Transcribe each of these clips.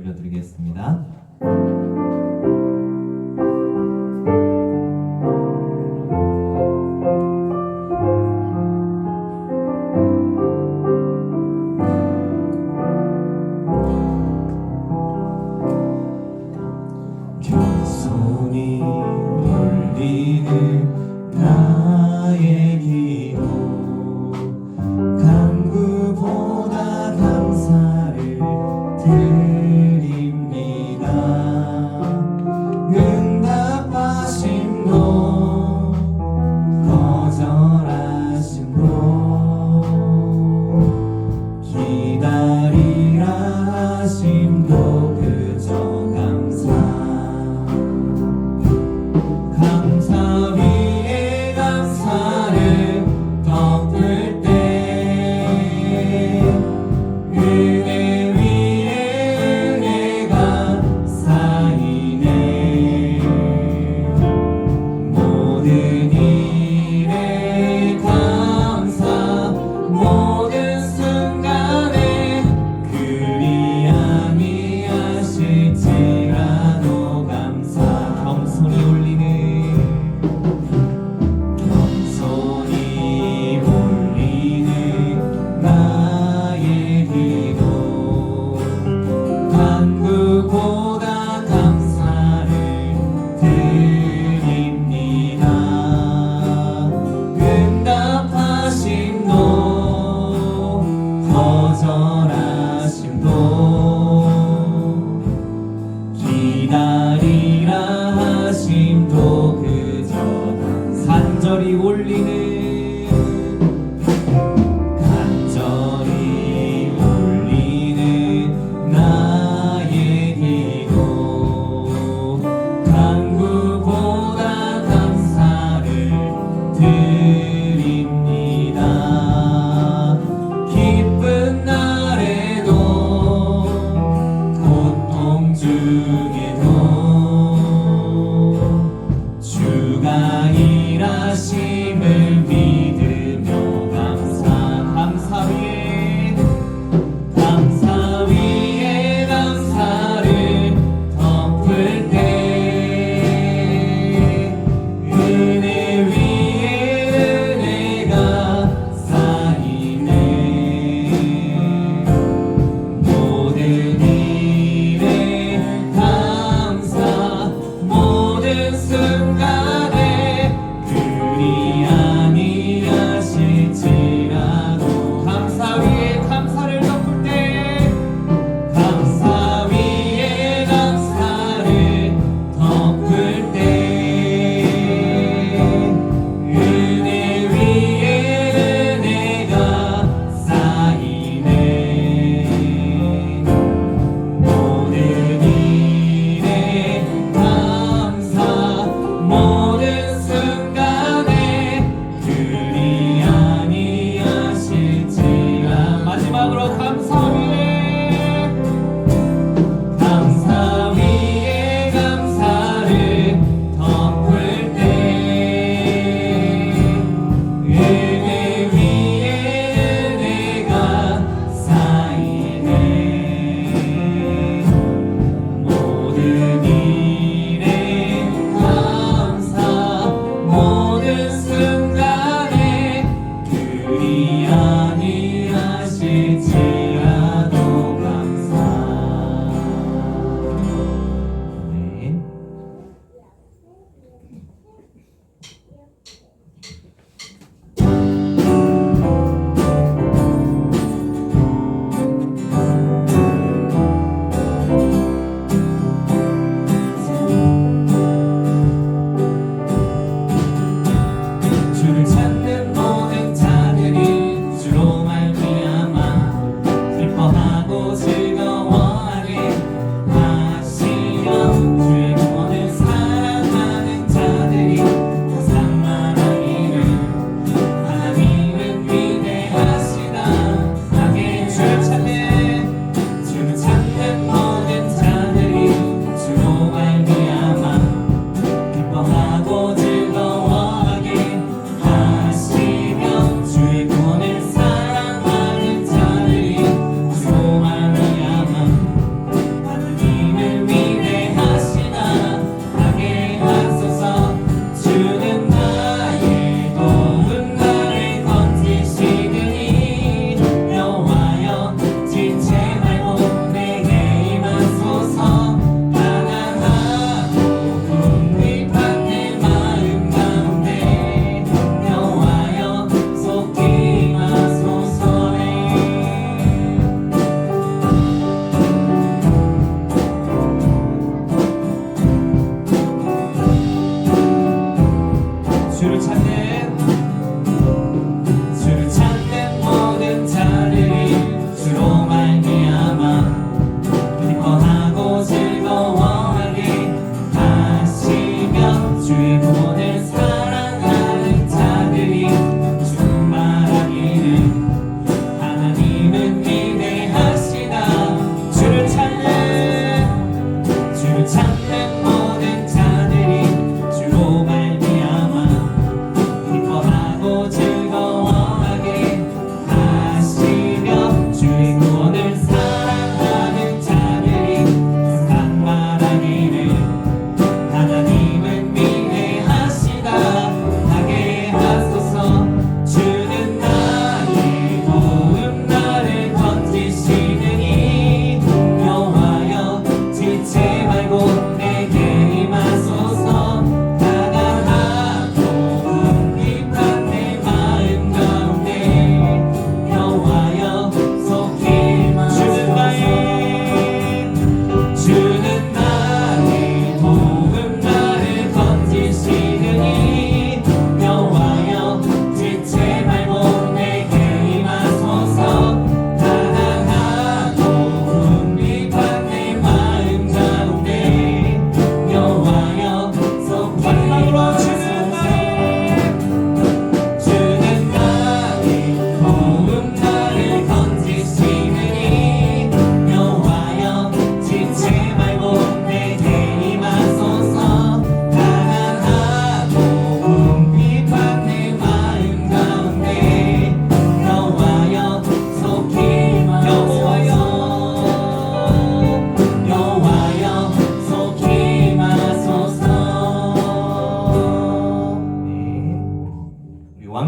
올려드리겠습니다. 겸손히 올리는 나의 기도, 간구보다 감사를 드립니다. 응답하심도 거절하심도 기다리라 하심도 그저 감사 위에 감사를 덮을 때 은혜 위에 은혜가 쌓이네. 모든 일에 감사, 모든 순간에 그리 아니하실지라도 감사. 겸손히 올리는 나의 기도, 간구보다 감사를 드립니다. 응답하심도 거절하심도 기다리라 하심도 그저 간절히 올리는 나의 기도,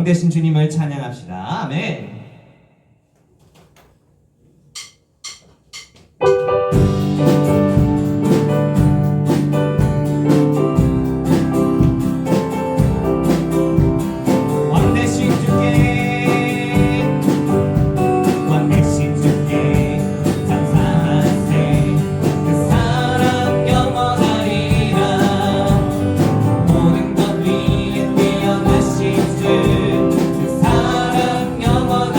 되신 주님을 찬양합시다. 아멘. 영원하리라 모든 것 위에 뛰어나신 주 그 사랑 영원하리라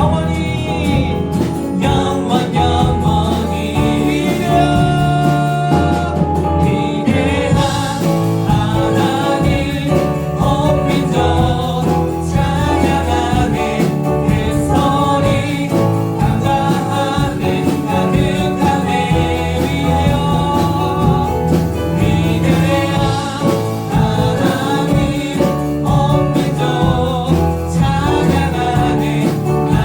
영원히 위대한 하나님 높이죠 찬양하네 그 소리 감사하네 가득하네 위대한 하나님 높이죠 찬양하네 나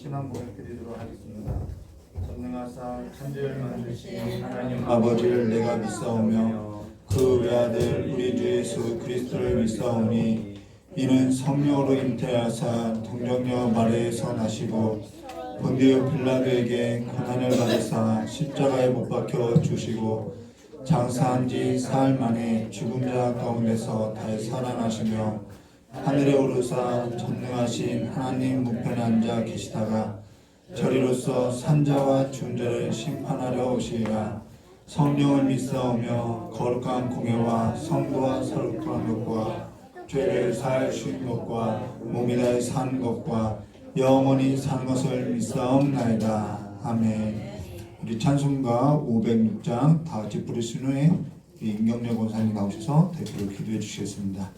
신앙 고백 드리도록 하겠습니다. 전능하사 천지를 만드신 하나님 아버지를 내가 믿사오며 그 외아들 우리 주 예수 그리스도를 믿사오니 이는 성령으로 잉태하사 동정녀 마리아에서 나시고 본디오 빌라도에게 고난을 받으사 십자가에 못 박혀 주시고 장사한 지 사흘 만에 죽은 자 가운데서 다시 살아나시며 하늘에 오르사 전능하신 하나님 우편에 앉아 계시다가 저리로서 산자와 중자를 심판하려 오시리라. 성령을 믿사오며 거룩한 공예와 성도와 서로한 것과 죄를 사할 수 있는 것과 몸이 다해 사는 것과 영원히 사는 것을 믿사옵나이다. 아멘. 우리 찬송가 506장 다 같이 부르신 후에 임경래 권사님 나오셔서 대표로 기도해 주시겠습니다.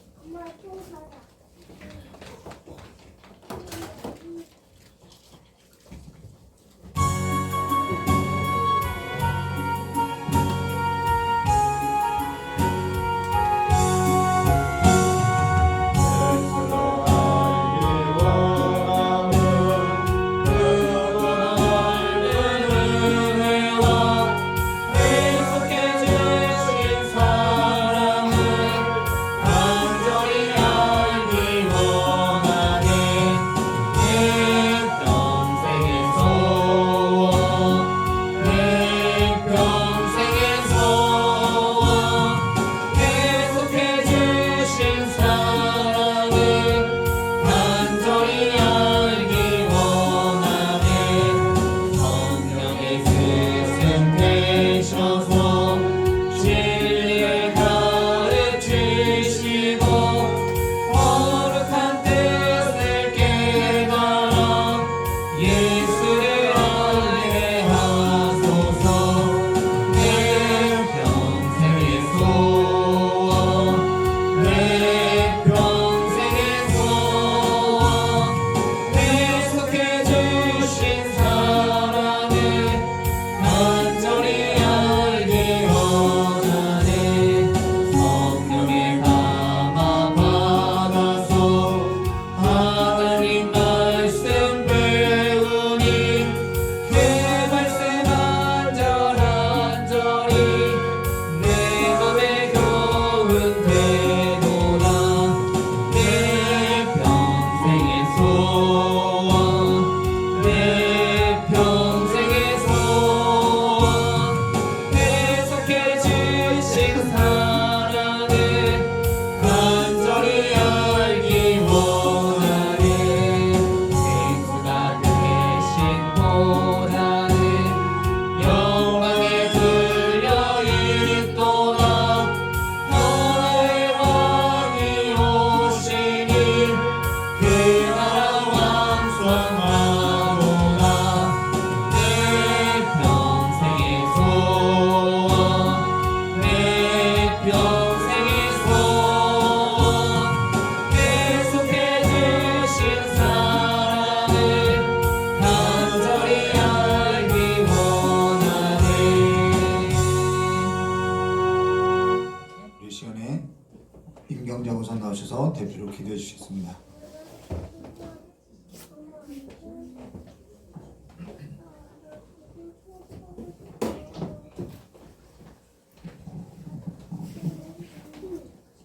임경자 우선 나오셔서 대표로 기도해 주시겠습니다.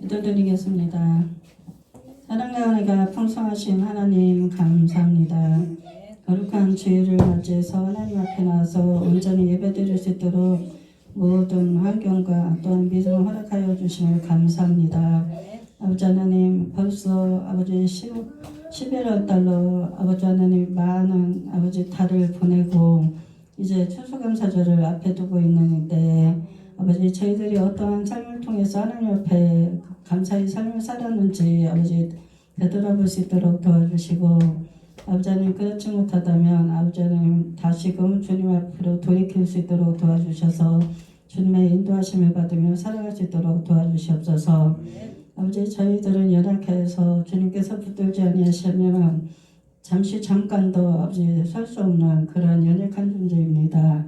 기도드리겠습니다. 사랑과 은혜가 풍성하신 하나님 감사합니다. 거룩한 주일을 맞이해서 하나님 앞에 나와서 온전히 예배드릴 수 있도록 모든 환경과 또한 믿음을 허락하여 주심을 감사합니다. 아버지 하나님, 벌써 아버지 11월 달로 아버지 하나님 많은 아버지 달을 보내고 이제 추수감사절을 앞에 두고 있는데 아버지 저희들이 어떠한 삶을 통해서 하나님 앞에 감사의 삶을 살았는지 아버지 되돌아볼 수 있도록 도와주시고 아버지 하나님 그렇지 못하다면 아버지 하나님 다시금 주님 앞으로 돌이킬 수 있도록 도와주셔서 주님의 인도하심을 받으며 살아갈 수 있도록 도와주시옵소서. 아버지 저희들은 연약해서 주님께서 붙들지 아니하시면 잠깐도 아버지 설 수 없는 그런 연약한 존재입니다.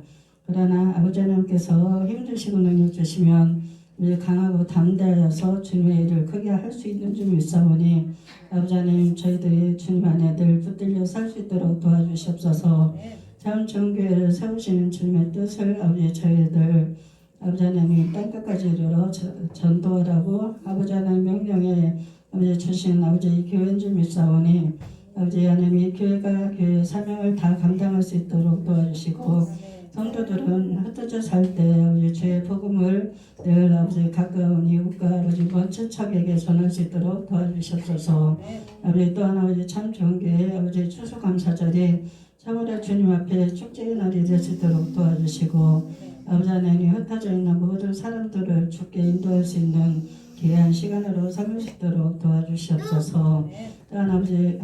그러나 아버지 하나님께서 힘주시고 능력 주시면 우리 강하고 담대하여서 주님의 일을 크게 할 수 있는 줄 믿사오니 아버지 하나님 저희들이 주님 안에 늘 붙들려 살 수 있도록 도와주시옵소서. 참 좋은 교회를 세우시는 주님의 뜻을 아버지 저희들 아버지 하나님 땅끝까지 이르러 전도하라고 아버지 하나님 명령에 아버지 주신 아버지 이 교회인 줄 믿사오니 아버지 하나님 이 교회가 교회의 사명을 다 감당할 수 있도록 도와주시고 성도들은 흩어져 살 때 아버지 주의 복음을 늘 아버지 가까운 이웃과 아버지 먼 친척에게 전할 수 있도록 도와주시옵소서. 아버지 또한 아버지 참 좋은 교회 아버지 추수감사절이 참으로 주님 앞에 축제의 날이 될 수 있도록 도와주시고 아버지 하나님 흩어져 있는 모든 사람들을 주께 인도할 수 있는 귀한 시간으로 삼을 수 있도록 도와주시옵소서. 또한 아버지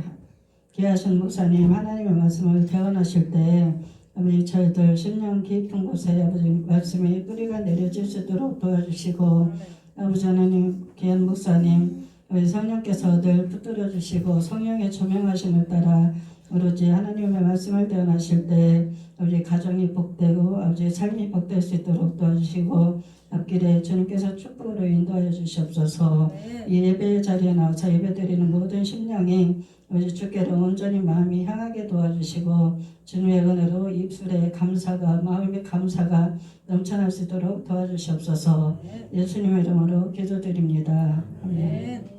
귀하신 목사님 하나님의 말씀을 대언하실 때 아버지 저희들 심령 깊은 곳에 아버지 말씀의 뿌리가 내려질 수 있도록 도와주시고 아버지 하나님 귀한 목사님 우리 성령께서 늘 붙들어 주시고 성령의 조명하심을 따라 오로지 하나님의 말씀을 대언하실 때 아버지 가정이 복되고 아버지 삶이 복될 수 있도록 도와주시고 앞길에 주님께서 축복으로 인도하여 주시옵소서. 이 예배 자리에 나와서 예배드리는 모든 심령이 아버지 주께로 온전히 마음이 향하게 도와주시고 주님의 은혜로 입술에 감사가 마음의 감사가 넘쳐날 수 있도록 도와주시옵소서. 예수님의 이름으로 기도드립니다. 아멘.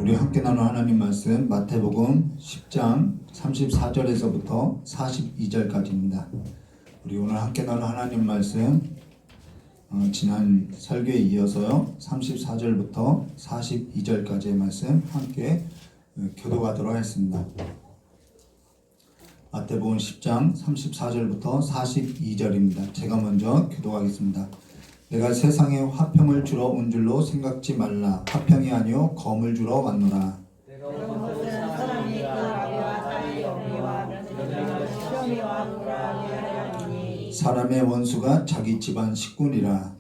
우리 함께 나눈 하나님 말씀 마태복음 10장 34절에서부터 42절까지입니다. 우리 오늘 함께 나눈 하나님 말씀 지난 설교에 이어서요 34절부터 42절까지의 말씀 함께 교독하도록 하겠습니다. 마태복음 10장 34절부터 42절입니다. 제가 먼저 교독하겠습니다. 내가 세상에 화평을 주러 온 줄로 생각지 말라. 화평이 아니요 검을 주러 왔노라. 사람의 원수가 자기 집안 식구니라.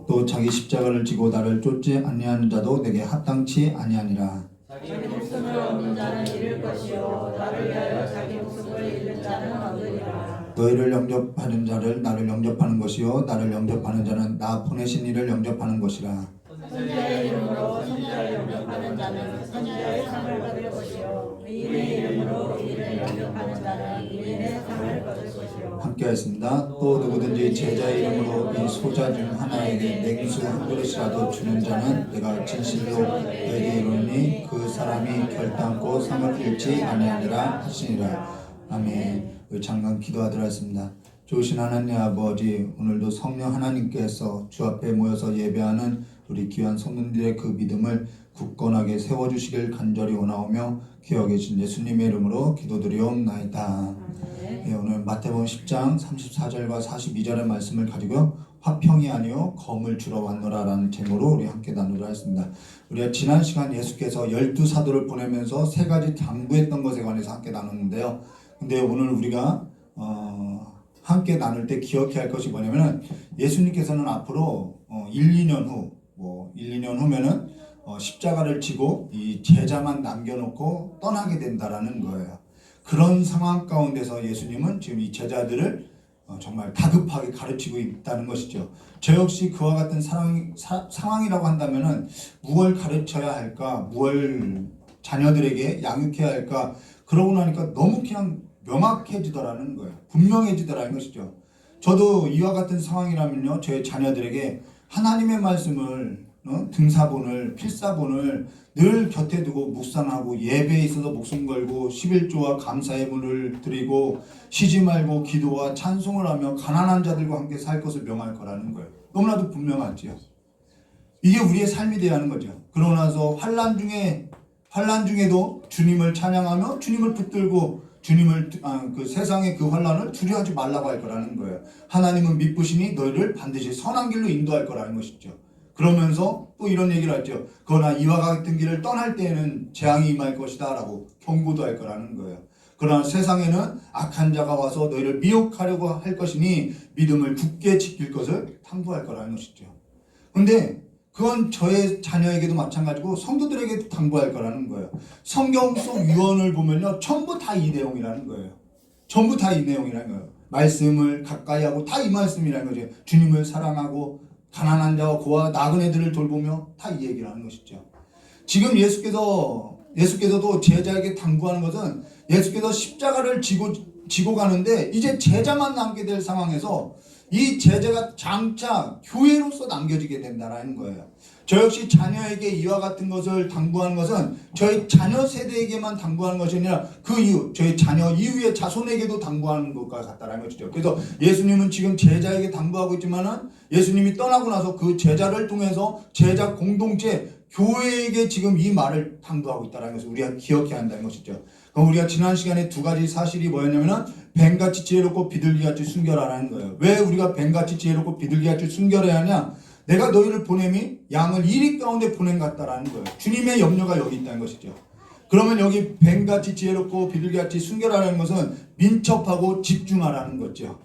또 자기 십자가를 지고 나를 쫓지 아니하는 자도 내게 합당치 아니하니라. 자기 목숨을 얻는 자는 잃을 것이요 나를 위하여 자기 목숨을 잃는 자는 얻으리라. 너희를 영접하는 자를 나를 영접하는 것이요 나를 영접하는 자는 나 보내신 이를 영접하는 것이라. 선지자의 이름으로 선지자를 영접하는 자는 선지자의 상을 받을 것이요 의인의 이름으로 의인을 영접하는 자는 의인의 상을 받을 것이요. 함께하였습니다. 또 누구든지 제자의 이름으로 이 소자 중 하나에게 냉수 한 그릇이라도 주는 자는 내가 진실로 너에게 이르노니 그 사람이 결단코 상을 잃지 아니하리라 하시니라. 아멘. 우리 잠깐 기도하도록 하겠습니다. 좋으신 하나님 아버지, 오늘도 성령 하나님께서 주 앞에 모여서 예배하는 우리 귀한 성도들의 그 믿음을 굳건하게 세워주시길 간절히 원하오며 기억해 주신 예수님의 이름으로 기도드리옵나이다. 네, 오늘 마태복음 10장 34절과 42절의 말씀을 가지고 화평이 아니요 검을 주러 왔노라 라는 제목으로 우리 함께 나누려 했습니다. 우리가 지난 시간 예수께서 12사도를 보내면서 세 가지 당부했던 것에 관해서 함께 나눴는데요. 근데 오늘 우리가 함께 나눌 때 기억해야 할 것이 뭐냐면은 예수님께서는 앞으로 1, 2년 후면은 십자가를 지고 이 제자만 남겨놓고 떠나게 된다라는 거예요. 그런 상황 가운데서 예수님은 지금 이 제자들을 정말 다급하게 가르치고 있다는 것이죠. 저 역시 그와 같은 상황이라고 한다면은 무엇을 가르쳐야 할까, 무엇을 자녀들에게 양육해야 할까, 그러고 나니까 너무 그냥 명확해지더라는 거예요. 분명해지더라는 것이죠. 저도 이와 같은 상황이라면요, 저의 자녀들에게 하나님의 말씀을 등사본을, 필사본을 늘 곁에 두고 묵상하고 예배에 있어서 목숨 걸고 11조와 감사의 물을 드리고 쉬지 말고 기도와 찬송을 하며 가난한 자들과 함께 살 것을 명할 거라는 거예요. 너무나도 분명하지요. 이게 우리의 삶이 되어야 하는 거죠. 그러고 나서 환난 중에도 주님을 찬양하며 주님을 붙들고 주님을 그 세상의 그 환난을 두려워하지 말라고 할 거라는 거예요. 하나님은 미쁘시니 너희를 반드시 선한 길로 인도할 거라는 것이죠. 그러면서 또 이런 얘기를 하죠. 그러나 이와 같은 길을 떠날 때에는 재앙이 임할 것이다 라고 경고도 할 거라는 거예요. 그러나 세상에는 악한 자가 와서 너희를 미혹하려고 할 것이니 믿음을 굳게 지킬 것을 탐구할 거라는 것이죠. 근데 그건 저의 자녀에게도 마찬가지고 성도들에게도 당부할 거라는 거예요. 성경 속 유언을 보면요, 전부 다 이 내용이라는 거예요. 전부 다 이 내용이라는 거예요. 말씀을 가까이 하고 다 이 말씀이라는 거죠. 주님을 사랑하고 가난한 자와 고아 나그네들을 돌보며 다 이 얘기를 하는 것이죠. 지금 예수께서도 제자에게 당부하는 것은 예수께서 십자가를 지고 가는데 이제 제자만 남게 될 상황에서 이 제자가 장차 교회로서 남겨지게 된다라는 거예요. 저 역시 자녀에게 이와 같은 것을 당부하는 것은 저희 자녀 세대에게만 당부하는 것이 아니라 그 이후 저희 자녀 이후의 자손에게도 당부하는 것과 같다라는 것이죠. 그래서 예수님은 지금 제자에게 당부하고 있지만은 예수님이 떠나고 나서 그 제자를 통해서 제자 공동체 교회에게 지금 이 말을 당부하고 있다는 것을 우리가 기억해야 한다는 것이죠. 그럼 우리가 지난 시간에 두 가지 사실이 뭐였냐면은 뱀같이 지혜롭고 비둘기같이 순결하라는 거예요. 왜 우리가 뱀같이 지혜롭고 비둘기같이 순결해야 하냐? 내가 너희를 보냄이 양을 이리 가운데 보냄 같다라는 거예요. 주님의 염려가 여기 있다는 것이죠. 그러면 여기 뱀같이 지혜롭고 비둘기같이 순결하라는 것은 민첩하고 집중하라는 거죠.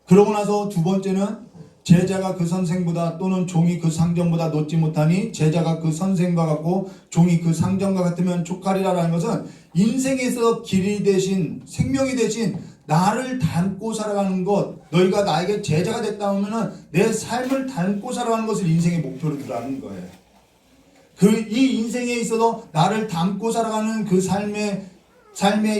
그러고 나서 두 번째는 제자가 그 선생보다 또는 종이 그 상전보다 높지 못하니 제자가 그 선생과 같고 종이 그 상전과 같으면 족하리라라는 것은 인생에서 길이 대신 생명이 대신 나를 닮고 살아가는 것, 너희가 나에게 제자가 됐다 하면은 내 삶을 닮고 살아가는 것을 인생의 목표로 두라는 거예요. 이 인생에 있어서 나를 닮고 살아가는 그 삶의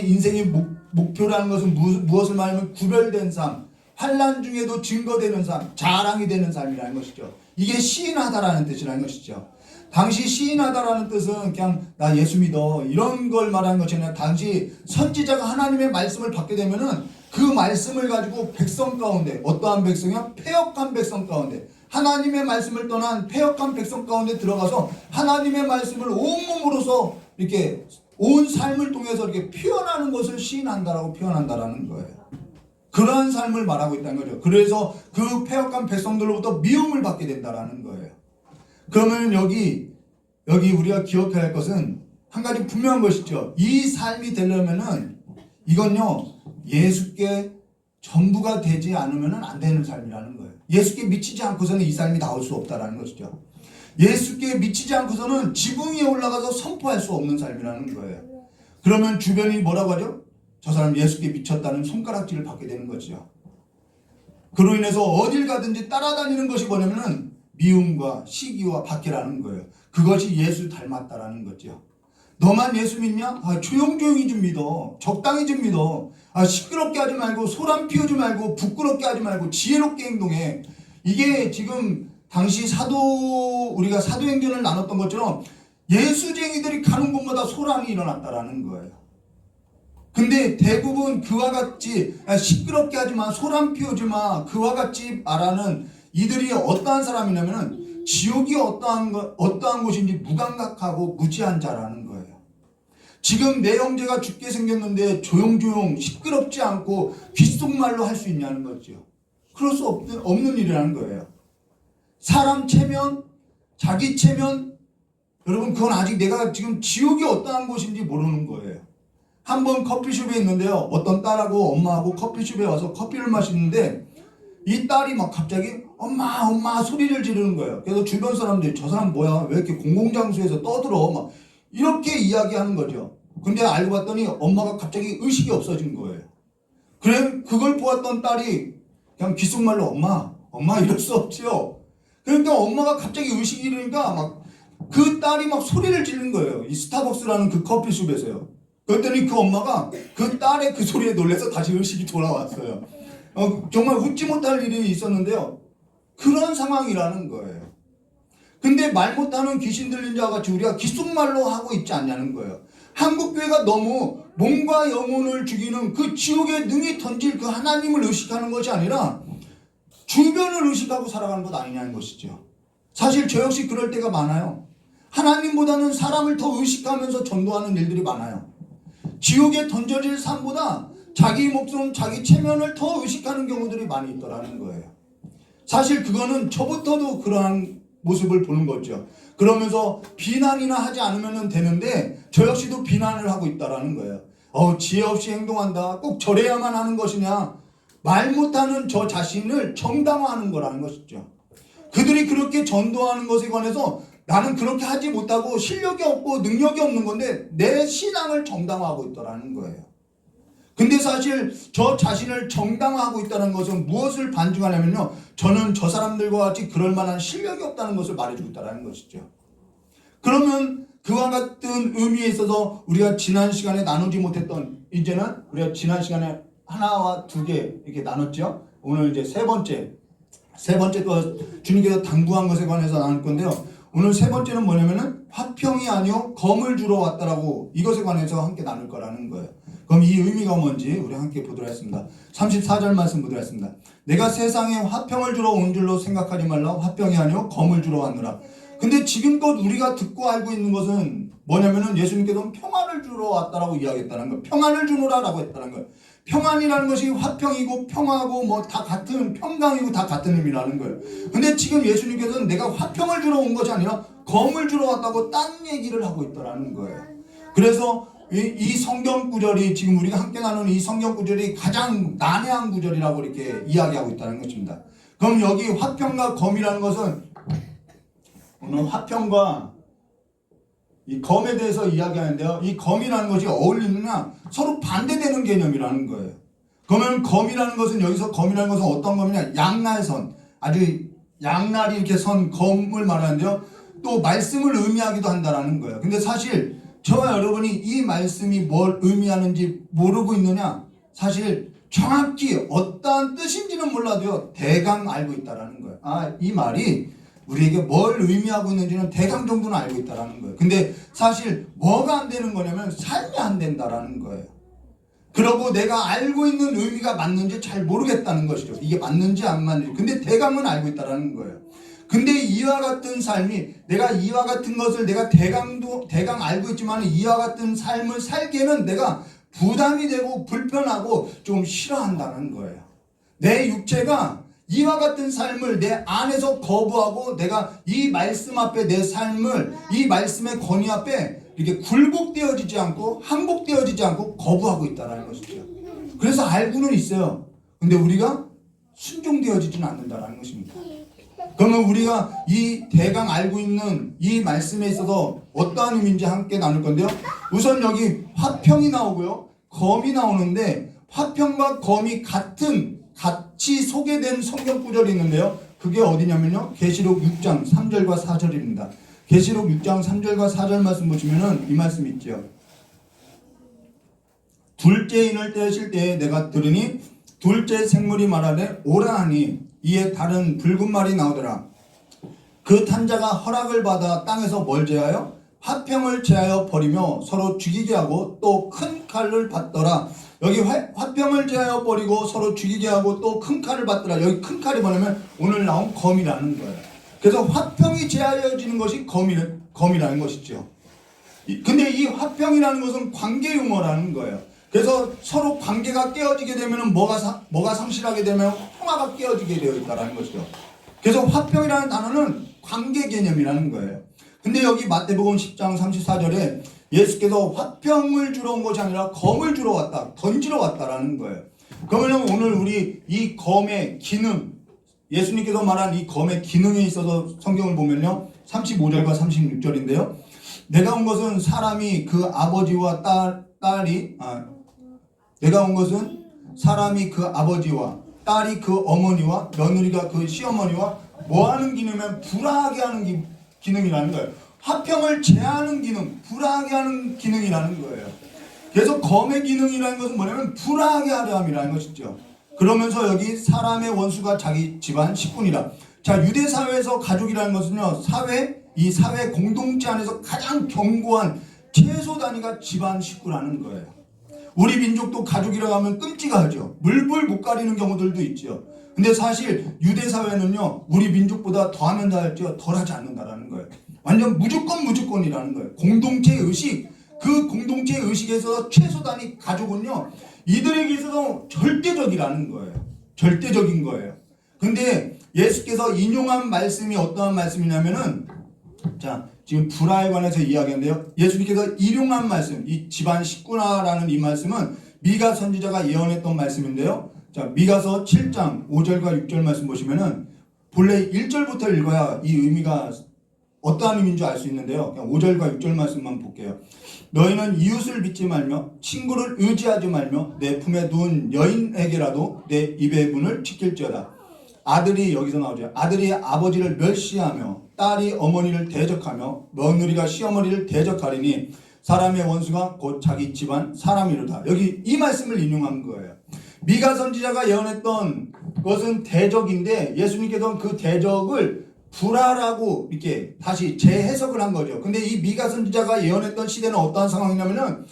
인생의 목표라는 것은 무엇을 말하면 구별된 삶, 환난 중에도 증거되는 삶, 자랑이 되는 삶이라는 것이죠. 이게 시인하다라는 뜻이라는 것이죠. 당시 시인하다라는 뜻은 그냥 나 예수 믿어 이런 걸 말하는 것이 아니라 당시 선지자가 하나님의 말씀을 받게 되면은 그 말씀을 가지고 백성 가운데 어떠한 백성이야? 패역한 백성 가운데 하나님의 말씀을 떠난 패역한 백성 가운데 들어가서 하나님의 말씀을 온몸으로서 이렇게 온 삶을 통해서 이렇게 표현하는 것을 시인한다라고 표현한다라는 거예요. 그러한 삶을 말하고 있다는 거죠. 그래서 그 패역한 백성들로부터 미움을 받게 된다라는 거예요. 그러면 여기 우리가 기억해야 할 것은 한 가지 분명한 것이죠. 이 삶이 되려면은 이건요 예수께 전부가 되지 않으면은 안 되는 삶이라는 거예요. 예수께 미치지 않고서는 이 삶이 나올 수 없다라는 것이죠. 예수께 미치지 않고서는 지붕 위에 올라가서 선포할 수 없는 삶이라는 거예요. 그러면 주변이 뭐라고 하죠? 저 사람 예수께 미쳤다는 손가락질을 받게 되는 거죠. 그로 인해서 어딜 가든지 따라다니는 것이 뭐냐면은 미움과 시기와 박해라는 거예요. 그것이 예수 닮았다라는 거죠. 너만 예수 믿냐? 조용조용히 좀 믿어. 적당히 좀 믿어. 시끄럽게 하지 말고 소란 피우지 말고 부끄럽게 하지 말고 지혜롭게 행동해. 이게 지금 당시 우리가 사도행전을 나눴던 것처럼 예수쟁이들이 가는 곳마다 소란이 일어났다라는 거예요. 근데 대부분 그와 같이 시끄럽게 하지 마, 소란 피우지 마, 그와 같이 말하는 이들이 어떠한 사람이냐면은 지옥이 어떠한 곳인지 무감각하고 무지한 자라는 거예요. 지금 내 형제가 죽게 생겼는데 조용조용 시끄럽지 않고 귓속말로 할 수 있냐는 거죠. 그럴 수 없는 일이라는 거예요. 사람 체면, 자기 체면, 여러분 그건 아직 내가 지금 지옥이 어떠한 곳인지 모르는 거예요. 한번 커피숍에 있는데요. 어떤 딸하고 엄마하고 커피숍에 와서 커피를 마시는데 이 딸이 막 갑자기 엄마 소리를 지르는 거예요. 그래서 주변 사람들이 저 사람 뭐야? 왜 이렇게 공공장소에서 떠들어? 막 이렇게 이야기하는 거죠. 근데 알고 봤더니 엄마가 갑자기 의식이 없어진 거예요. 그래 그걸 보았던 딸이 그냥 귓속말로 엄마 이럴 수 없지요. 그러니까 엄마가 갑자기 의식이 잃으니까 막 그 딸이 막 소리를 지르는 거예요. 이 스타벅스라는 그 커피숍에서요. 그랬더니 그 엄마가 그 딸의 그 소리에 놀라서 다시 의식이 돌아왔어요. 정말 웃지 못할 일이 있었는데요. 그런 상황이라는 거예요. 근데 말 못하는 귀신 들린 자와 같이 우리가 귓속말로 하고 있지 않냐는 거예요. 한국교회가 너무 몸과 영혼을 죽이는 그 지옥에 능히 던질 그 하나님을 의식하는 것이 아니라 주변을 의식하고 살아가는 것 아니냐는 것이죠. 사실 저 역시 그럴 때가 많아요. 하나님보다는 사람을 더 의식하면서 전도하는 일들이 많아요. 지옥에 던져질 삶보다 자기 목숨, 자기 체면을 더 의식하는 경우들이 많이 있더라는 거예요. 사실 그거는 저부터도 그러한 모습을 보는 거죠. 그러면서 비난이나 하지 않으면 되는데 저 역시도 비난을 하고 있다라는 거예요. 지혜 없이 행동한다. 꼭 저래야만 하는 것이냐. 말 못하는 저 자신을 정당화하는 거라는 것이죠. 그들이 그렇게 전도하는 것에 관해서 나는 그렇게 하지 못하고 실력이 없고 능력이 없는 건데 내 신앙을 정당화하고 있다라는 거예요. 근데 사실 저 자신을 정당화하고 있다는 것은 무엇을 반증하냐면요. 저는 저 사람들과 같이 그럴 만한 실력이 없다는 것을 말해주고 있다는 것이죠. 그러면 그와 같은 의미에 있어서 우리가 지난 시간에 나누지 못했던, 이제는 우리가 지난 시간에 하나와 두 개 이렇게 나눴죠. 오늘 이제 세 번째 거 주님께서 당부한 것에 관해서 나눌 건데요. 오늘 세 번째는 뭐냐면은 화평이 아니요 검을 주러 왔다라고 이것에 관해서 함께 나눌 거라는 거예요. 그럼 이 의미가 뭔지 우리 함께 보도록 하겠습니다. 34절 말씀 보도록 하겠습니다. 내가 세상에 화평을 주러 온 줄로 생각하지 말라. 화평이 아니요 검을 주러 왔노라. 근데 지금껏 우리가 듣고 알고 있는 것은 뭐냐면은 예수님께서는 평안을 주러 왔다라고 이야기했다는 거예요. 평안을 주노라라고 했다는 거예요. 평안이라는 것이 화평이고 평화고 뭐 다 같은, 평강이고 다 같은 의미라는 거예요. 근데 지금 예수님께서는 내가 화평을 주러 온 것이 아니라 검을 주러 왔다고 딴 얘기를 하고 있더라는 거예요. 그래서 이 성경 구절이, 지금 우리가 함께 나누는 이 성경 구절이 가장 난해한 구절이라고 이렇게 이야기하고 있다는 것입니다. 그럼 여기 화평과 검이라는 것은 오늘 화평과 이 검에 대해서 이야기하는데요. 이 검이라는 것이 어울리느냐, 서로 반대되는 개념이라는 거예요. 그러면 검이라는 것은, 여기서 검이라는 것은 어떤 검이냐, 양날선, 아주 양날이 이렇게 선 검을 말하는데요. 또 말씀을 의미하기도 한다라는 거예요. 근데 사실 저와 여러분이 이 말씀이 뭘 의미하는지 모르고 있느냐, 사실 정확히 어떠한 뜻인지는 몰라도요, 대강 알고 있다라는 거예요. 이 말이 우리에게 뭘 의미하고 있는지는 대강 정도는 알고 있다라는 거예요. 근데 사실 뭐가 안 되는 거냐면 삶이 안 된다라는 거예요. 그러고 내가 알고 있는 의미가 맞는지 잘 모르겠다는 것이죠. 이게 맞는지 안 맞는지. 근데 대강은 알고 있다라는 거예요. 근데 이와 같은 삶이, 내가 이와 같은 것을 내가 대강 알고 있지만 이와 같은 삶을 살기에는 내가 부담이 되고 불편하고 좀 싫어한다는 거예요. 내 육체가 이와 같은 삶을 내 안에서 거부하고 내가 이 말씀 앞에 내 삶을 이 말씀의 권위 앞에 이렇게 굴복되어지지 않고 항복되어지지 않고 거부하고 있다는 것이죠. 그래서 알고는 있어요. 근데 우리가 순종되어지지는 않는다는 것입니다. 그러면 우리가 이 대강 알고 있는 이 말씀에 있어서 어떠한 의미인지 함께 나눌 건데요. 우선 여기 화평이 나오고요, 검이 나오는데 화평과 검이 같이 소개된 성경 구절이 있는데요. 그게 어디냐면요, 계시록 6장 3절과 4절입니다. 계시록 6장 3절과 4절 말씀 보시면은 이 말씀 있죠. 둘째 인을 떼실 때에 내가 들으니 둘째 생물이 말하되 오라 하니 이에 다른 붉은 말이 나오더라. 그 탄자가 허락을 받아 땅에서 뭘 제하여 화평을 제하여 버리며 서로 죽이게 하고 또 큰 칼을 받더라. 여기 화평을 제하여 버리고 서로 죽이게 하고 또 큰 칼을 받더라. 여기 큰 칼이 뭐냐면 오늘 나온 검이라는 거예요. 그래서 화평이 제하여지는 것이 검이라는 것이죠. 근데 이 화평이라는 것은 관계 용어라는 거예요. 그래서 서로 관계가 깨어지게 되면 뭐가 상실하게 되면 평화가 깨어지게 되어 있다는 것이죠. 그래서 화평이라는 단어는 관계 개념이라는 거예요. 근데 여기 마태복음 10장 34절에 예수께서 화평을 주러 온 것이 아니라 검을 주러 왔다, 던지러 왔다라는 거예요. 그러면 오늘 우리 이 검의 기능, 예수님께서 말한 이 검의 기능에 있어서 성경을 보면요, 35절과 36절인데요. 내가 온 것은 사람이 그 아버지와 내가 온 것은 사람이 그 아버지와 딸이 그 어머니와 며느리가 그 시어머니와 뭐하는 기능이면 불화하게 하는 기능이라는 거예요. 화평을 제하는 기능, 불화하게 하는 기능이라는 거예요. 그래서 검의 기능이라는 것은 뭐냐면 불화하게 하려 함이라는 것이죠. 그러면서 여기 사람의 원수가 자기 집안 식구니라. 자, 유대 사회에서 가족이라는 것은요, 이 사회 공동체 안에서 가장 견고한 최소 단위가 집안 식구라는 거예요. 우리 민족도 가족이라고 하면 끔찍하죠. 물불 못 가리는 경우들도 있죠. 근데 사실 유대 사회는요, 우리 민족보다 더하면 더할지요 덜하지 않는다라는 거예요. 완전 무조건이라는 거예요. 공동체 의식, 그 공동체 의식에서 최소단위 가족은요, 이들에게 있어서 절대적이라는 거예요. 절대적인 거예요. 근데 예수께서 인용한 말씀이 어떠한 말씀이냐면은, 자, 지금 불화에 관해서 이야기하는데요. 예수님께서 인용한 말씀, 이 집안 식구나라는 이 말씀은 미가 선지자가 예언했던 말씀인데요. 자, 미가서 7장 5절과 6절 말씀 보시면은 본래 1절부터 읽어야 이 의미가 어떠한 의미인 줄 알 수 있는데요. 그냥 5절과 6절 말씀만 볼게요. 너희는 이웃을 믿지 말며 친구를 의지하지 말며 내 품에 누운 여인에게라도 내 입의 문을 지킬지어다. 아들이, 여기서 나오죠. 아들이 아버지를 멸시하며 딸이 어머니를 대적하며 며느리가 시어머니를 대적하리니 사람의 원수가 곧 자기 집안 사람이로다. 여기 이 말씀을 인용한 거예요. 미가 선지자가 예언했던 것은 대적인데 예수님께서는 그 대적을 불화라고 이렇게 다시 재해석을 한 거죠. 근데 이 미가 선지자가 예언했던 시대는 어떠한 상황이냐면은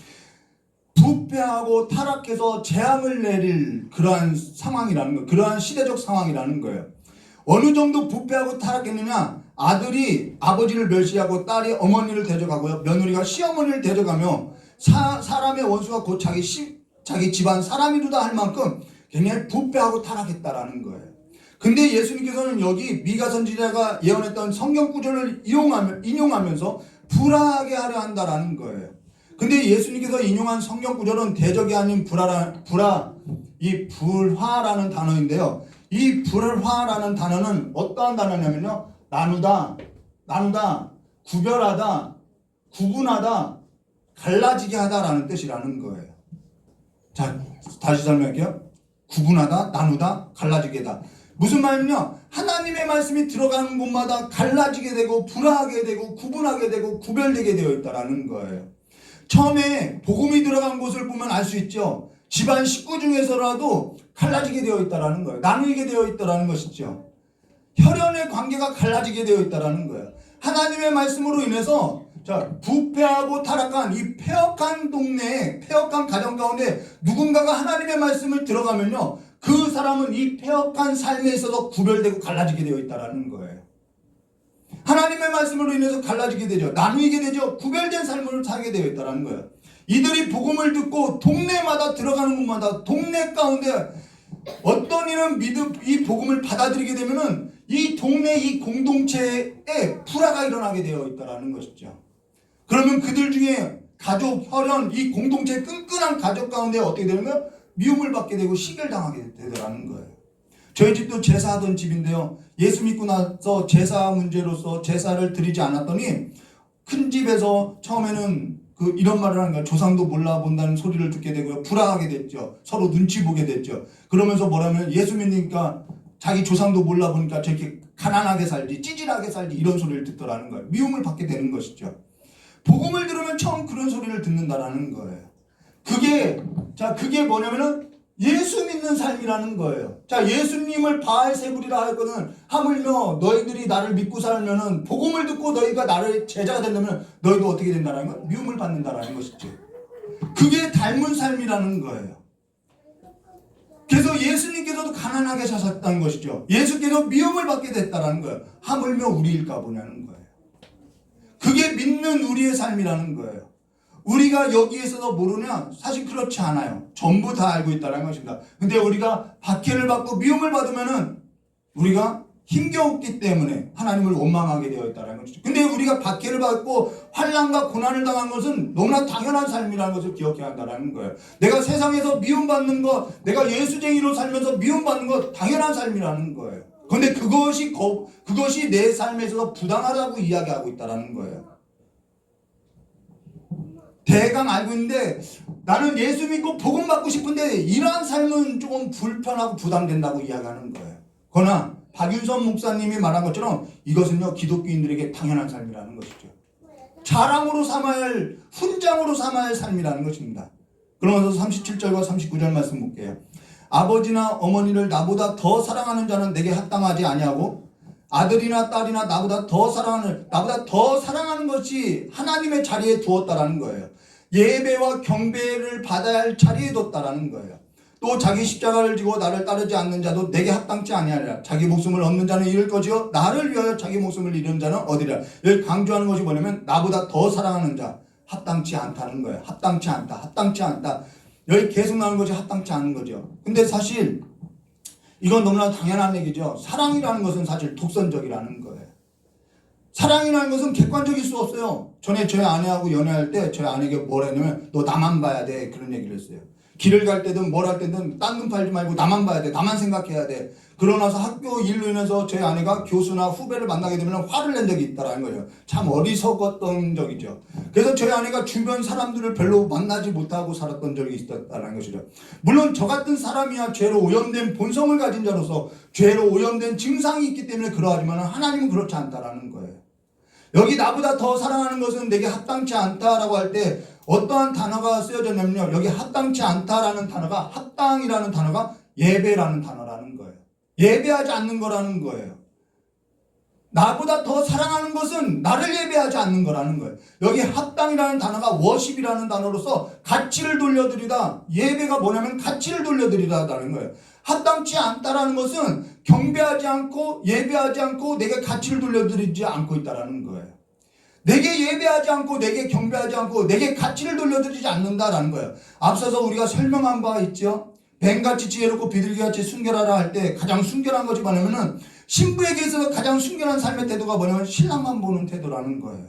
부패하고 타락해서 재앙을 내릴 그러한 상황이라는 거예요. 그러한 시대적 상황이라는 거예요. 어느 정도 부패하고 타락했느냐? 아들이 아버지를 멸시하고 딸이 어머니를 대적하고요. 며느리가 시어머니를 대적하며 사람의 원수가 곧 자기 집안 사람이로다 할 만큼 굉장히 부패하고 타락했다라는 거예요. 근데 예수님께서는 여기 미가 선지자가 예언했던 성경 구절을 인용하면서 불화하게 하려 한다라는 거예요. 근데 예수님께서 인용한 성경 구절은 대적이 아닌 이 불화라는 단어인데요. 이 불화라는 단어는 어떠한 단어냐면요. 나누다, 구별하다, 구분하다, 갈라지게 하다라는 뜻이라는 거예요. 자, 다시 설명할게요. 구분하다, 나누다, 갈라지게 하다. 무슨 말이냐? 하나님의 말씀이 들어가는 곳마다 갈라지게 되고 불화하게 되고 구분하게 되고 구별되게 되어 있다라는 거예요. 처음에 복음이 들어간 곳을 보면 알 수 있죠. 집안 식구 중에서라도 갈라지게 되어 있다라는 거예요. 나누게 되어 있다라는 것이죠. 혈연의 관계가 갈라지게 되어 있다라는 거예요. 하나님의 말씀으로 인해서 부패하고 타락한 이 폐역한 동네에, 폐역한 가정 가운데 누군가가 하나님의 말씀을 들어가면요, 그 사람은 이 폐역한 삶에 있어서 구별되고 갈라지게 되어 있다라는 거예요. 하나님의 말씀으로 인해서 갈라지게 되죠. 나누게 되죠. 구별된 삶을 살게 되어 있다는 거예요. 이들이 복음을 듣고 동네마다 들어가는 곳마다 동네 가운데 어떤 이는 이 복음을 받아들이게 되면은 이 동네, 이 공동체에 불화가 일어나게 되어 있다는 것이죠. 그러면 그들 중에 가족, 혈연, 이 공동체 끈끈한 가족 가운데 어떻게 되냐면 미움을 받게 되고 시결당하게 되더라는 거예요. 저희 집도 제사하던 집인데요. 예수 믿고 나서 제사 문제로서 제사를 드리지 않았더니 큰 집에서 처음에는 이런 말을 하는 거예요. 조상도 몰라본다는 소리를 듣게 되고요. 불화하게 됐죠. 서로 눈치 보게 됐죠. 그러면서 뭐라면 예수 믿으니까 자기 조상도 몰라보니까 저렇게 가난하게 살지, 찌질하게 살지 이런 소리를 듣더라는 거예요. 미움을 받게 되는 것이죠. 복음을 들으면 처음 그런 소리를 듣는다라는 거예요. 그게 뭐냐면은 예수 믿는 삶이라는 거예요. 자, 예수님을 바알세불이라 했거든. 하물며 너희들이 나를 믿고 살면은 복음을 듣고 너희가 나를 제자가 된다면 너희도 어떻게 된다는 거예요? 미움을 받는다라는 것이죠. 그게 닮은 삶이라는 거예요. 그래서 예수님께서도 가난하게 사셨다는 것이죠. 예수께서 미움을 받게 됐다라는 거예요. 하물며 우리일까 보냐는 거예요. 그게 믿는 우리의 삶이라는 거예요. 우리가 여기에 있어서 모르냐? 사실 그렇지 않아요. 전부 다 알고 있다는 것입니다. 근데 우리가 박해를 받고 미움을 받으면은 우리가 힘겨웠기 때문에 하나님을 원망하게 되어 있다는 것이죠. 근데 우리가 박해를 받고 환난과 고난을 당한 것은 너무나 당연한 삶이라는 것을 기억해야 한다는 거예요. 내가 세상에서 미움받는 것, 내가 예수쟁이로 살면서 미움받는 것 당연한 삶이라는 거예요. 그런데 그것이 내 삶에 있어서 부당하다고 이야기하고 있다는 거예요. 대강 알고 있는데 나는 예수 믿고 복음 받고 싶은데 이러한 삶은 조금 불편하고 부담된다고 이야기하는 거예요. 그러나 박윤선 목사님이 말한 것처럼 이것은요, 기독교인들에게 당연한 삶이라는 것이죠. 자랑으로 삼아야 할, 훈장으로 삼아야 할 삶이라는 것입니다. 그러면서 37절과 39절 말씀 볼게요. 아버지나 어머니를 나보다 더 사랑하는 자는 내게 합당하지 아니하고 아들이나 딸이나 나보다 더 사랑하는 것이 하나님의 자리에 두었다라는 거예요. 예배와 경배를 받아야 할 자리에 뒀다라는 거예요. 또 자기 십자가를 지고 나를 따르지 않는 자도 내게 합당치 아니하리라. 자기 목숨을 얻는 자는 잃을 것이요 나를 위하여 자기 목숨을 잃은 자는 얻으리라. 여기 강조하는 것이 뭐냐면 나보다 더 사랑하는 자, 합당치 않다는 거예요. 합당치 않다. 합당치 않다. 여기 계속 나오는 것이 합당치 않은 거죠. 근데 사실 이건 너무나 당연한 얘기죠. 사랑이라는 것은 사실 독선적이라는 거예요. 사랑이라는 것은 객관적일 수 없어요. 전에 저희 아내하고 연애할 때 저희 아내에게 뭐라 했냐면 너 나만 봐야 돼 그런 얘기를 했어요. 길을 갈 때든 뭘 할 때든 딴 눈 팔지 말고 나만 봐야 돼. 나만 생각해야 돼. 그러고 나서 학교 일로 인해서 저희 아내가 교수나 후배를 만나게 되면 화를 낸 적이 있다라는 거예요. 참 어리석었던 적이죠. 그래서 저희 아내가 주변 사람들을 별로 만나지 못하고 살았던 적이 있었다는 것이죠. 물론 저 같은 사람이야 죄로 오염된 본성을 가진 자로서 죄로 오염된 증상이 있기 때문에 그러하지만 하나님은 그렇지 않다라는 거예요. 여기 나보다 더 사랑하는 것은 내게 합당치 않다라고 할 때 어떠한 단어가 쓰여졌냐면요. 여기 합당치 않다라는 단어가 합당이라는 단어가 예배라는 단어라는 거예요. 예배하지 않는 거라는 거예요. 나보다 더 사랑하는 것은 나를 예배하지 않는 거라는 거예요. 여기 합당이라는 단어가 워십이라는 단어로서 가치를 돌려드리다. 예배가 뭐냐면 가치를 돌려드리다라는 거예요. 합당치 않다라는 것은 경배하지 않고 예배하지 않고 내게 가치를 돌려드리지 않고 있다라는 거예요. 내게 예배하지 않고 내게 경배하지 않고 내게 가치를 돌려드리지 않는다라는 거예요. 앞서서 우리가 설명한 바 있죠. 뱀같이 지혜롭고 비둘기같이 순결하라 할 때 가장 순결한 것이 뭐냐면은 신부에게 있어서 가장 순결한 삶의 태도가 뭐냐면 신랑만 보는 태도라는 거예요.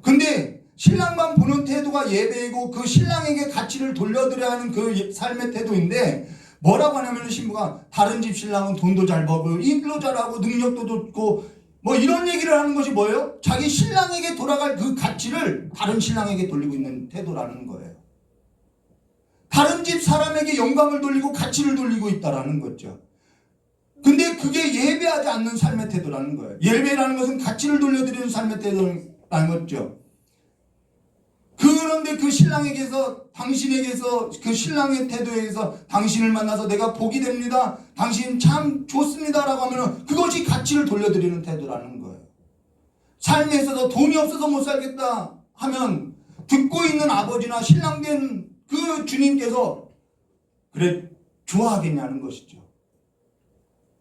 근데 신랑만 보는 태도가 예배이고 그 신랑에게 가치를 돌려드려야 하는 그 삶의 태도인데 뭐라고 하냐면 신부가 다른 집 신랑은 돈도 잘 벌고 일도 잘하고 능력도 좋고 뭐 이런 얘기를 하는 것이 뭐예요? 자기 신랑에게 돌아갈 그 가치를 다른 신랑에게 돌리고 있는 태도라는 거예요. 다른 집 사람에게 영광을 돌리고 가치를 돌리고 있다라는 거죠. 근데 그게 예배하지 않는 삶의 태도라는 거예요. 예배라는 것은 가치를 돌려드리는 삶의 태도라는 거죠. 그런데 그 신랑에게서 당신에게서 그 신랑의 태도에서 당신을 만나서 내가 복이 됩니다. 당신 참 좋습니다라고 하면 그것이 가치를 돌려드리는 태도라는 거예요. 삶에 있어서 돈이 없어서 못 살겠다 하면 듣고 있는 아버지나 신랑된 그 주님께서 그래 좋아하겠냐는 것이죠.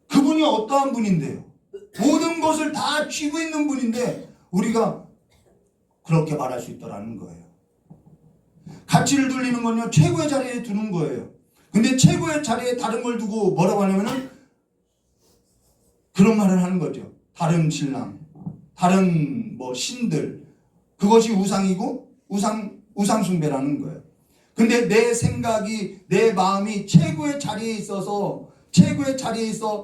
그분이 어떠한 분인데요. 모든 것을 다 쥐고 있는 분인데 우리가 그렇게 말할 수 있다라는 거예요. 가치를 돌리는 건요 최고의 자리에 두는 거예요. 근데 최고의 자리에 다른 걸 두고 뭐라고 하냐면은 그런 말을 하는 거죠. 다른 신랑, 다른 뭐 신들 그것이 우상이고 우상 숭배라는 거예요. 근데 내 생각이 내 마음이 최고의 자리에 있어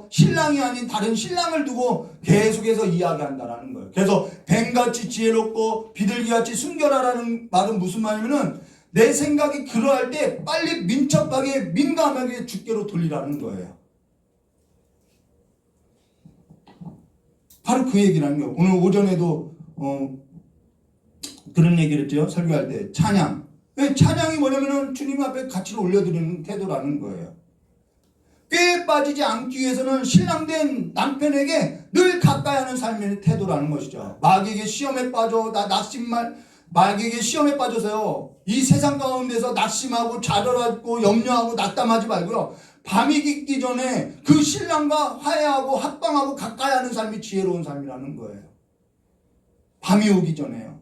신랑이 아닌 다른 신랑을 두고 계속해서 이야기한다라는 거예요. 그래서 뱀같이 지혜롭고 비둘기같이 순결하라는 말은 무슨 말이냐면은 내 생각이 그러할 때 빨리 민첩하게 민감하게 주께로 돌리라는 거예요. 바로 그 얘기라는 거예요. 오늘 오전에도 그런 얘기를 했죠. 설교할 때 찬양. 찬양이 뭐냐면은 주님 앞에 가치를 올려드리는 태도라는 거예요. 꾀에 빠지지 않기 위해서는 신랑된 남편에게 늘 가까이 하는 삶의 태도라는 것이죠. 마귀에게 시험에 빠져 마귀에게 시험에 빠져서요. 이 세상 가운데서 낙심하고 좌절하고 염려하고 낙담하지 말고요. 밤이 깊기 전에 그 신랑과 화해하고 합방하고 가까이 하는 삶이 지혜로운 삶이라는 거예요. 밤이 오기 전에요.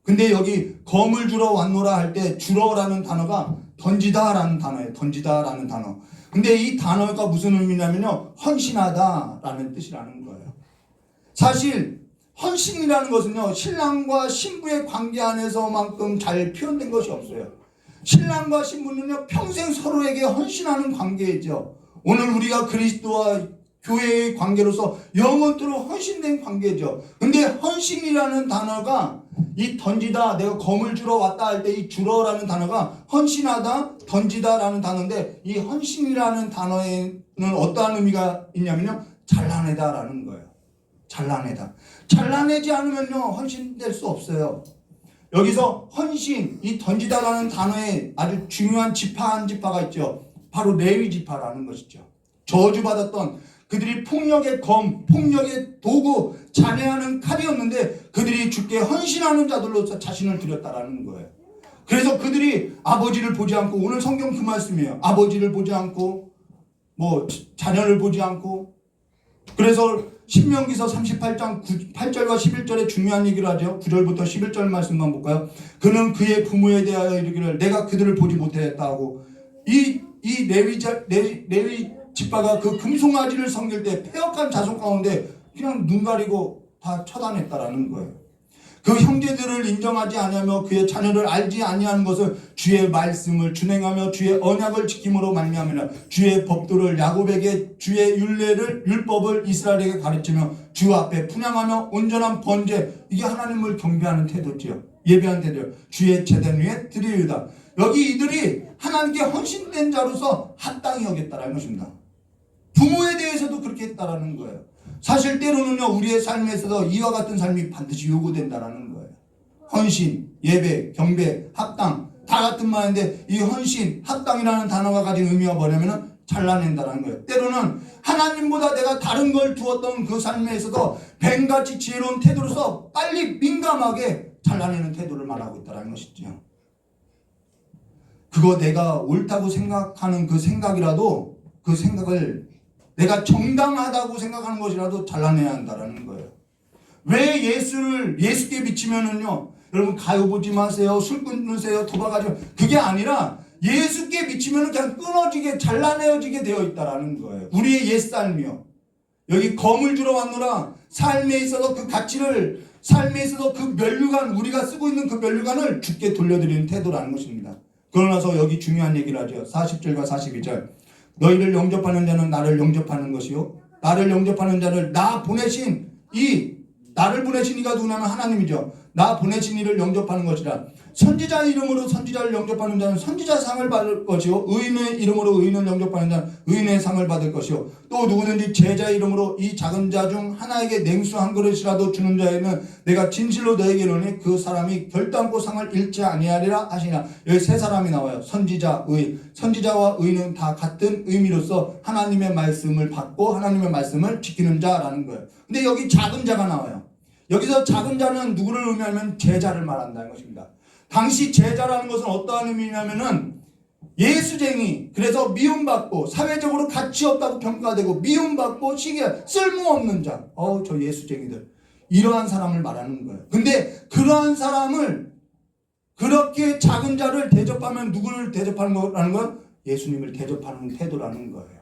근데 여기 검을 주러 왔노라 할 때 주러라는 단어가 던지다라는 단어예요. 던지다라는 단어. 근데 이 단어가 무슨 의미냐면요. 헌신하다라는 뜻이라는 거예요. 사실 헌신이라는 것은요. 신랑과 신부의 관계 안에서만큼 잘 표현된 것이 없어요. 신랑과 신부는요. 평생 서로에게 헌신하는 관계이죠. 오늘 우리가 그리스도와 교회의 관계로서 영원토록 헌신된 관계죠. 근데 헌신이라는 단어가 이 던지다 내가 검을 주러 왔다 할 때 이 주러라는 단어가 헌신하다 던지다라는 단어인데 이 헌신이라는 단어에는 어떠한 의미가 있냐면요. 잘라내다라는 거예요. 잘라내지 않으면요. 헌신될 수 없어요. 여기서 헌신 이 던지다라는 단어에 아주 중요한 지파 한 지파가 있죠. 바로 레위 지파라는 것이죠. 저주받았던 그들이 폭력의 검, 폭력의 도구, 잔해하는 칼이었는데 그들이 주께 헌신하는 자들로서 자신을 드렸다라는 거예요. 그래서 그들이 아버지를 보지 않고 오늘 성경 그 말씀이에요. 아버지를 보지 않고 뭐 자녀를 보지 않고 그래서 신명기서 38장 8절과 11절에 중요한 얘기를 하죠. 9절부터 11절 말씀만 볼까요? 그는 그의 부모에 대하여 이르기를 내가 그들을 보지 못하였다 하고 이 레위 지파가 그 금송아지를 섬길 때 패역한 자손 가운데 그냥 눈 가리고 다 처단했다라는 거예요. 그 형제들을 인정하지 아니하며 그의 자녀를 알지 아니하는 것을 주의 말씀을 준행하며 주의 언약을 지킴으로 말미암으라. 주의 법도를 야곱에게 주의 율법을 이스라엘에게 가르치며 주 앞에 분향하며 온전한 번제, 이게 하나님을 경배하는 태도지요. 예배하는 태도요. 주의 제단 위에 드리리다. 여기 이들이 하나님께 헌신된 자로서 합당히 여겼다라는 것입니다. 부모에 대해서도 그렇게 했다라는 거예요. 사실 때로는요, 우리의 삶에 있어서 이와 같은 삶이 반드시 요구된다라는 거예요. 헌신, 예배, 경배, 합당 다 같은 말인데 이 헌신, 합당이라는 단어가 가진 의미가 뭐냐면은 잘라낸다라는 거예요. 때로는 하나님보다 내가 다른 걸 두었던 그 삶에 있어서 뱀같이 지혜로운 태도로서 빨리 민감하게 잘라내는 태도를 말하고 있다는 것이죠. 그거 내가 옳다고 생각하는 그 생각이라도 그 생각을 내가 정당하다고 생각하는 것이라도 잘라내야 한다라는 거예요. 왜 예수께 미치면은요, 여러분 가요 보지 마세요, 술 끊으세요, 도박하지 마세요. 그게 아니라 예수께 미치면은 그냥 끊어지게 잘라내어지게 되어 있다라는 거예요. 우리의 옛삶이요. 여기 검을 주러 왔노라. 삶에 있어서 그 가치를, 삶에 있어서 그 면류관, 우리가 쓰고 있는 그 면류관을 주께 돌려드리는 태도라는 것입니다. 그러나서 여기 중요한 얘기를 하죠. 40절과 42절. 너희를 영접하는 자는 나를 영접하는 것이요, 나를 영접하는 자를 나를 보내신 이가 누구냐면 하나님이죠. 나 보내신 이를 영접하는 것이라. 선지자 이름으로 선지자를 영접하는 자는 선지자 상을 받을 것이요, 의인의 이름으로 의인을 영접하는 자는 의인의 상을 받을 것이요, 또 누구든지 제자 이름으로 이 작은 자 중 하나에게 냉수 한 그릇이라도 주는 자에는 내가 진실로 너에게 이르노니 그 사람이 결단코 상을 잃지 아니하리라 하시나. 여기 세 사람이 나와요. 선지자, 의인. 선지자와 의인은 다 같은 의미로서 하나님의 말씀을 받고 하나님의 말씀을 지키는 자라는 거예요. 근데 여기 작은 자가 나와요. 여기서 작은 자는 누구를 의미하면 제자를 말한다는 것입니다. 당시 제자라는 것은 어떠한 의미냐면은 예수쟁이, 그래서 미움받고 사회적으로 가치 없다고 평가되고 미움받고 쓸모없는 자, 저 예수쟁이들, 이러한 사람을 말하는 거예요. 근데 그러한 사람을, 그렇게 작은 자를 대접하면 누구를 대접하는 거라는 건 예수님을 대접하는 태도라는 거예요.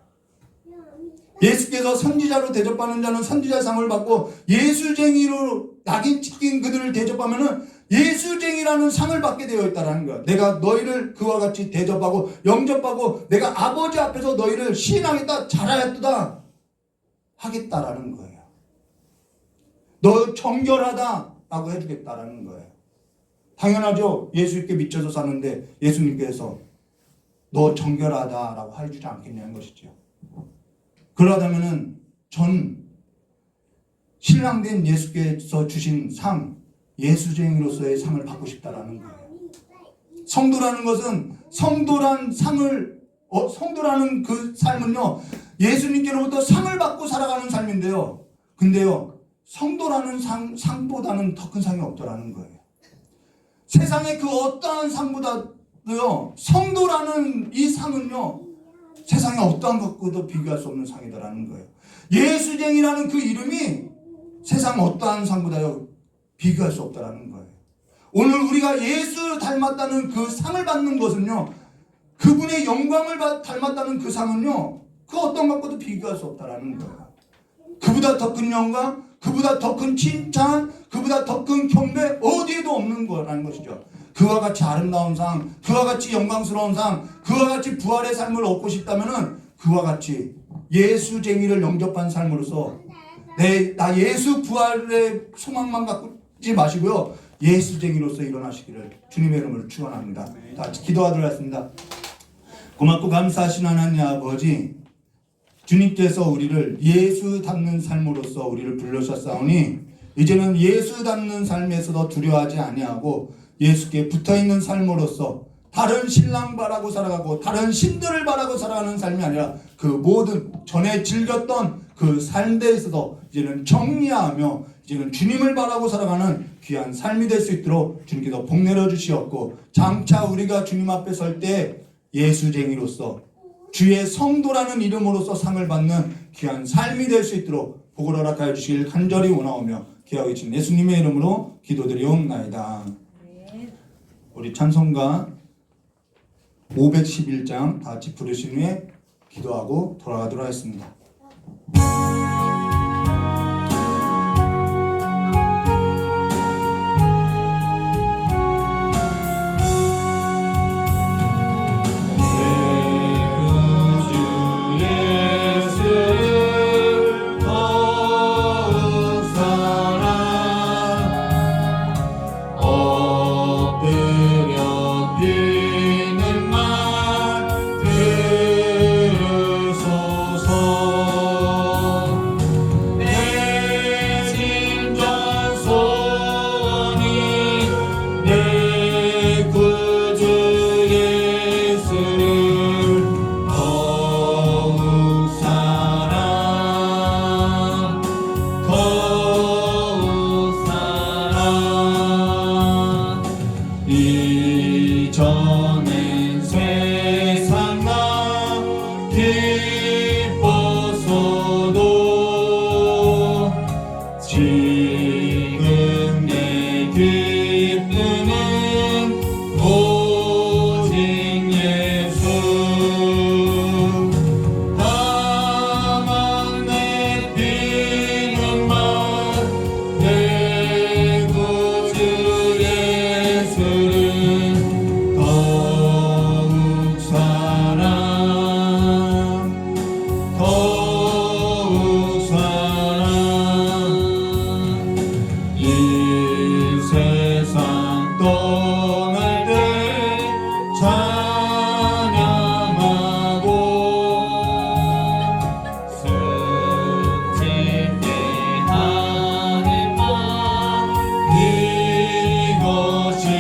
예수께서 선지자로 대접하는 자는 선지자상을 받고 예수쟁이로 낙인 찍힌 그들을 대접하면은 예수쟁이라는 상을 받게 되어 있다는 거야. 내가 너희를 그와 같이 대접하고 영접하고 내가 아버지 앞에서 너희를 시인하겠다, 잘하였다 하겠다라는 거예요. 너 정결하다라고 해주겠다라는 거예요. 당연하죠. 예수님께 미쳐서 사는데 예수님께서 너 정결하다라고 해주지 않겠냐는 것이죠. 그러다면은 전 신랑된 예수께서 주신 상, 예수쟁이로서의 상을 받고 싶다라는 거예요. 성도라는 것은 성도라는 그 삶은요, 예수님께로부터 상을 받고 살아가는 삶인데요. 근데요, 성도라는 상보다는 더 큰 상이 없더라는 거예요. 세상의 그 어떠한 상보다도요, 성도라는 이 상은요, 세상에 어떠한 것과도 비교할 수 없는 상이다라는 거예요. 예수쟁이라는 그 이름이 세상 어떠한 상보다요 비교할 수 없다라는 거예요. 오늘 우리가 예수 닮았다는 그 상을 받는 것은요, 그분의 영광을 닮았다는 그 상은요, 그 어떤 것과도 비교할 수 없다라는 거예요. 그보다 더 큰 영광, 그보다 더 큰 칭찬, 그보다 더 큰 경배 어디에도 없는 거라는 것이죠. 그와 같이 아름다운 상, 그와 같이 영광스러운 상, 그와 같이 부활의 삶을 얻고 싶다면은 그와 같이 예수쟁이를 영접한 삶으로서 나 예수 부활의 소망만 갖지 마시고요, 예수쟁이로서 일어나시기를 주님의 이름으로 축원합니다. 다 같이 기도하도록 하겠습니다. 고맙고 감사하신 하나님 아버지, 주님께서 우리를 예수 닮는 삶으로서 우리를 불러주셨사오니 이제는 예수 닮는 삶에서도 두려워하지 아니하고 예수께 붙어있는 삶으로서 다른 신랑 바라고 살아가고 다른 신들을 바라고 살아가는 삶이 아니라 그 모든 전에 즐겼던 그 삶에 있어서 이제는 정리하며 이제는 주님을 바라고 살아가는 귀한 삶이 될 수 있도록 주님께서 복 내려 주시옵고, 장차 우리가 주님 앞에 설 때 예수쟁이로서 주의 성도라는 이름으로서 상을 받는 귀한 삶이 될 수 있도록 복을 허락하여 주시길 간절히 원하오며 귀하고 계신 예수님의 이름으로 기도드리옵나이다. 우리 찬송가 511장 다 같이 부르신 후에 기도하고 돌아가도록 하겠습니다. 이전엔 세상 나 기뻤어도 지금 내 기쁨은 오직 예수 다만 내 비는 내 구주 예수를 더욱 사랑 이 세상 떠날 때 찬양하고 승진케 하는 말 이것일세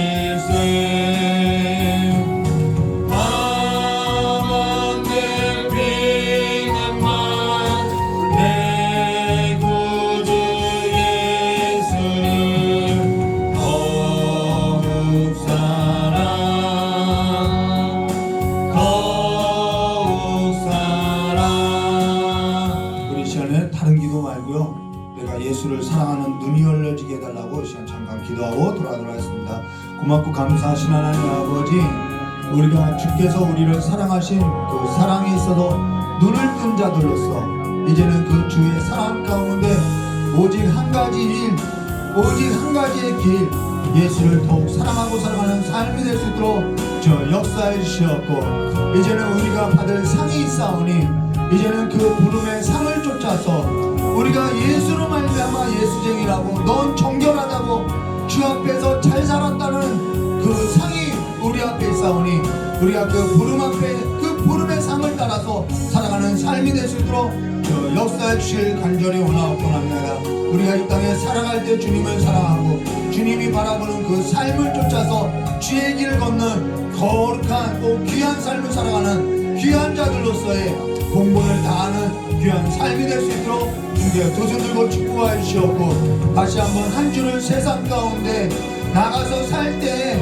다른 기도 말고요. 내가 예수를 사랑하는 눈이 열려지게 해달라고 이 시간 잠깐 기도하고 돌아가도록 하겠습니다. 고맙고 감사하신 하나님 아버지, 우리가 주께서 우리를 사랑하신 그 사랑에 있어도 눈을 뜬 자들로서 이제는 그 주의 사랑 가운데 오직 한 가지 일, 오직 한 가지의 길, 예수를 더욱 사랑하고 살아가는 삶이 될 수 있도록 저 역사해 주시었고, 이제는 우리가 받을 상이 있사오니 이제는 그 부름의 상을 쫓아서 우리가 예수로 말미암아 예수쟁이라고, 넌 정결하다고 주 앞에서 잘 살았다는 그 상이 우리 앞에 있사오니 우리가 그 부름 앞에 그 부름의 상을 따라서 살아가는 삶이 될 수 있도록 저 역사해 주실 간절히 원하옵나이다. 우리가 이 땅에 살아갈 때 주님을 사랑하고 주님이 바라보는 그 삶을 쫓아서 주의 길을 걷는 거룩한 또 귀한 삶을 살아가는 귀한 자들로서의 공본을 다하는 귀한 삶이 될 수 있도록 주께 두 손 들고 축복하여 주시옵고, 다시 한번 한 주를 세상 가운데 나가서 살 때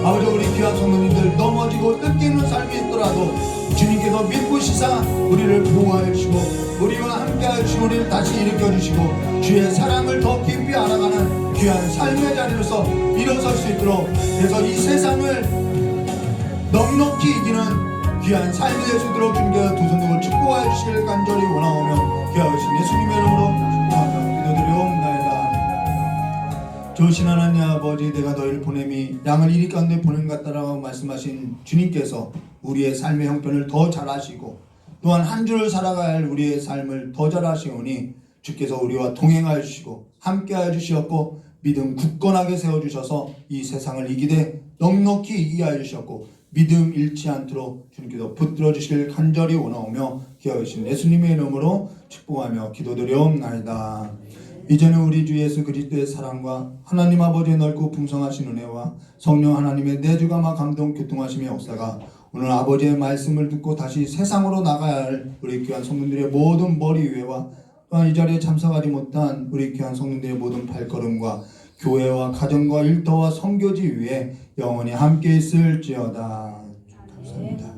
아버지 우리 귀한 성도님들 넘어지고 뜯기는 삶이 있더라도 주님께서 믿고 시사 우리를 보호하여 주시고 우리와 함께하여 주시고 우리를 다시 일으켜 주시고 주의 사랑을 더 깊이 알아가는 귀한 삶의 자리로서 일어설 수 있도록, 그래서 이 세상을 넉넉히 이기는 귀한 삶이 될 수 있도록 주님께서 두 손 들고 축복하여 주시길 간절히 원하오며 귀하신 예수님의 이름으로 축복하며 기도드리옵나이다. 좋으신 하나님 아버지, 내가 너희를 보냄이 양을 이리 가운데 보낸 것 같다라고 말씀하신 주님께서 우리의 삶의 형편을 더 잘 아시고 또한 한 주를 살아갈 우리의 삶을 더 잘 아시오니 주께서 우리와 동행하여 주시고 함께하여 주시었고 믿음 굳건하게 세워주셔서 이 세상을 이기되 넉넉히 이기게 하여 주셨고 믿음 잃지 않도록 주님께서 붙들어 주시길 간절히 원하오며 기하신 예수님의 이름으로 축복하며 기도드리옵나이다. 이제는 우리 주 예수 그리스도의 사랑과 하나님 아버지의 넓고 풍성하신 은혜와 성령 하나님의 내주감화 감동 교통하심의 역사가 오늘 아버지의 말씀을 듣고 다시 세상으로 나가야 할 우리 귀한 성도들의 모든 머리 위에와 또한 이 자리에 참석하지 못한 우리 귀한 성도들의 모든 발걸음과 교회와 가정과 일터와 선교지 위에 영원히 함께 있을지어다. 감사합니다.